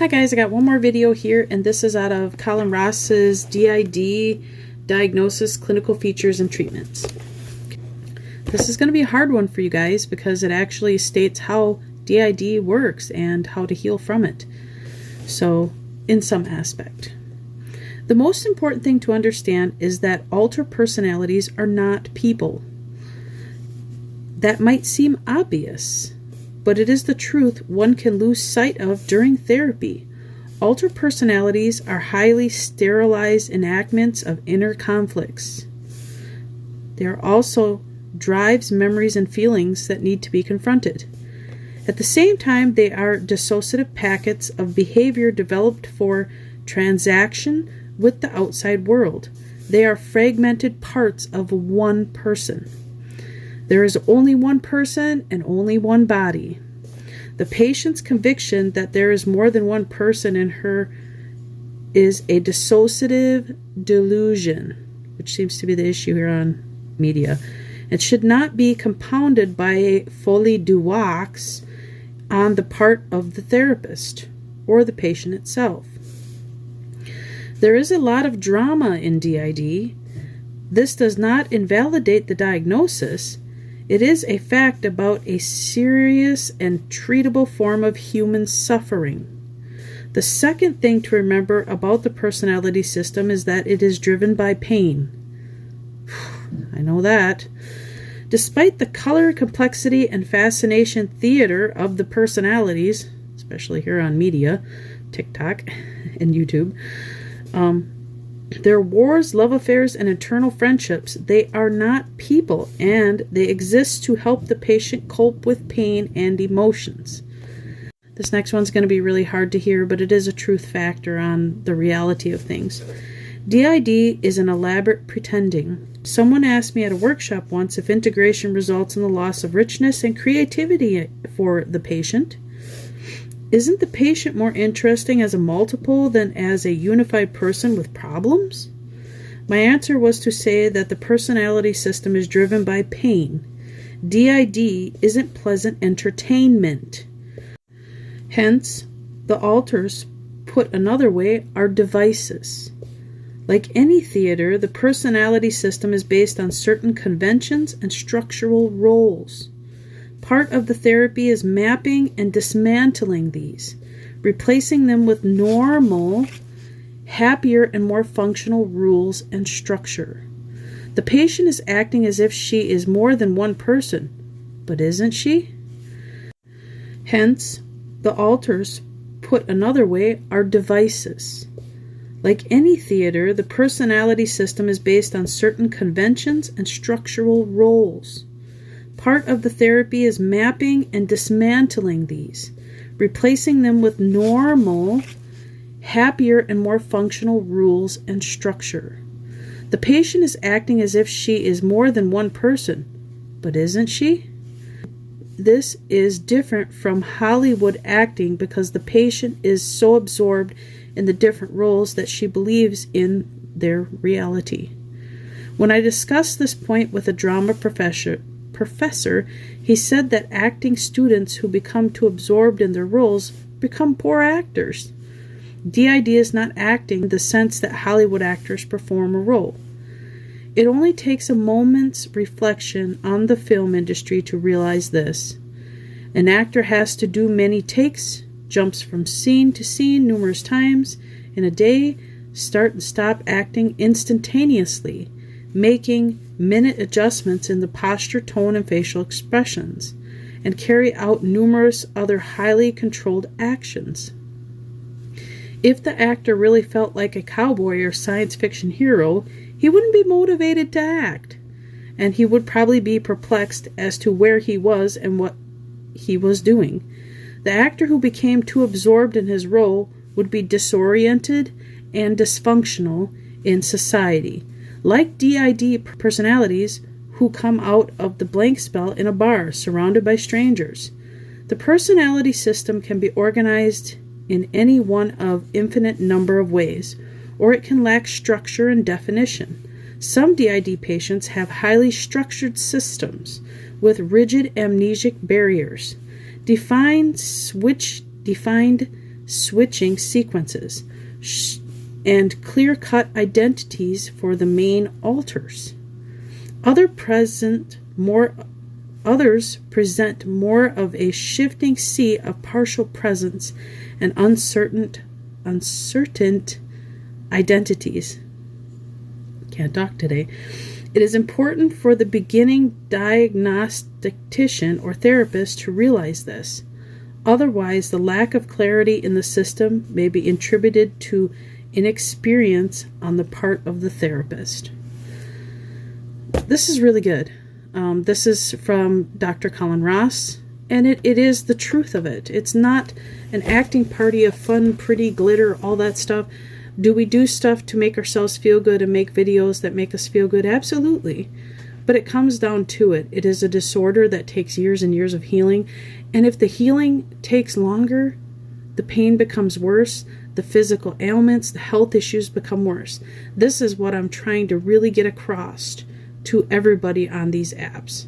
Hi guys, I got one more video here, and this is out of Colin Ross's DID, Diagnosis, Clinical Features, and Treatments. This is going to be a hard one for you guys because it actually states how DID works and how to heal from it. So, in some aspect. The most important thing to understand is that altered personalities are not people. That might seem obvious, but it is the truth one can lose sight of during therapy. Altered personalities are highly sterilized enactments of inner conflicts. They are also drives, memories, and feelings that need to be confronted. At the same time, they are dissociative packets of behavior developed for transaction with the outside world. They are fragmented parts of one person. There is only one person and only one body. The patient's conviction that there is more than one person in her is a dissociative delusion, which seems to be the issue here on media. It should not be compounded by a folie douce on the part of the therapist or the patient itself. There is a lot of drama in DID. This does not invalidate the diagnosis. It is a fact about a serious and treatable form of human suffering. The second thing to remember about the personality system is that it is driven by pain. I know that. Despite the color, complexity, and fascination theater of the personalities, especially here on media, TikTok and YouTube, their wars, love affairs, and internal friendships, they are not people, and they exist to help the patient cope with pain and emotions. This next one's going to be really hard to hear, but it is a truth factor on the reality of things. DID is an elaborate pretending. Someone asked me at a workshop once if integration results in the loss of richness and creativity for the patient. Isn't the patient more interesting as a multiple than as a unified person with problems? My answer was to say that the personality system is driven by pain. DID isn't pleasant entertainment. Hence, the alters, put another way, are devices. Like any theater, the personality system is based on certain conventions and structural roles. Part of the therapy is mapping and dismantling these, replacing them with normal, happier, and more functional rules and structure. The patient is acting as if she is more than one person, but isn't she? Hence, the alters, put another way, are devices. Like any theater, the personality system is based on certain conventions and structural roles. Part of the therapy is mapping and dismantling these, replacing them with normal, happier, and more functional rules and structure. The patient is acting as if she is more than one person, but isn't she? This is different from Hollywood acting because the patient is so absorbed in the different roles that she believes in their reality. When I discussed this point with a drama professor, he said that acting students who become too absorbed in their roles become poor actors. DID is not acting in the sense that Hollywood actors perform a role. It only takes a moment's reflection on the film industry to realize this. An actor has to do many takes, jumps from scene to scene numerous times in a day, start and stop acting instantaneously, making minute adjustments in the posture, tone, and facial expressions, and carry out numerous other highly controlled actions. If the actor really felt like a cowboy or science fiction hero, he wouldn't be motivated to act, and he would probably be perplexed as to where he was and what he was doing. The actor who became too absorbed in his role would be disoriented and dysfunctional in society. Like DID personalities who come out of the blank spell in a bar surrounded by strangers. The personality system can be organized in any one of infinite number of ways, or it can lack structure and definition. Some DID patients have highly structured systems with rigid amnesic barriers, defined switching sequences, and clear-cut identities for the main alters. Others present more of a shifting sea of partial presence and uncertain identities. Can't talk today. It is important for the beginning diagnostician or therapist to realize this. Otherwise, the lack of clarity in the system may be attributed to inexperience on the part of the therapist. This is really good. This is from Dr. Colin Ross, and it is the truth of it. It's not an acting party of fun, pretty glitter, all that stuff. Do we do stuff to make ourselves feel good and make videos that make us feel good? Absolutely. But it comes down to it. It is a disorder that takes years and years of healing. And if the healing takes longer, the pain becomes worse, the physical ailments, the health issues become worse. This is what I'm trying to really get across to everybody on these apps.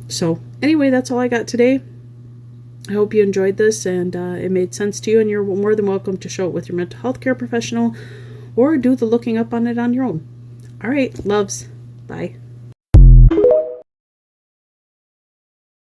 So anyway, that's all I got today. I hope you enjoyed this and it made sense to you, and you're more than welcome to show it with your mental health care professional or do the looking up on it on your own. All right, loves. Bye.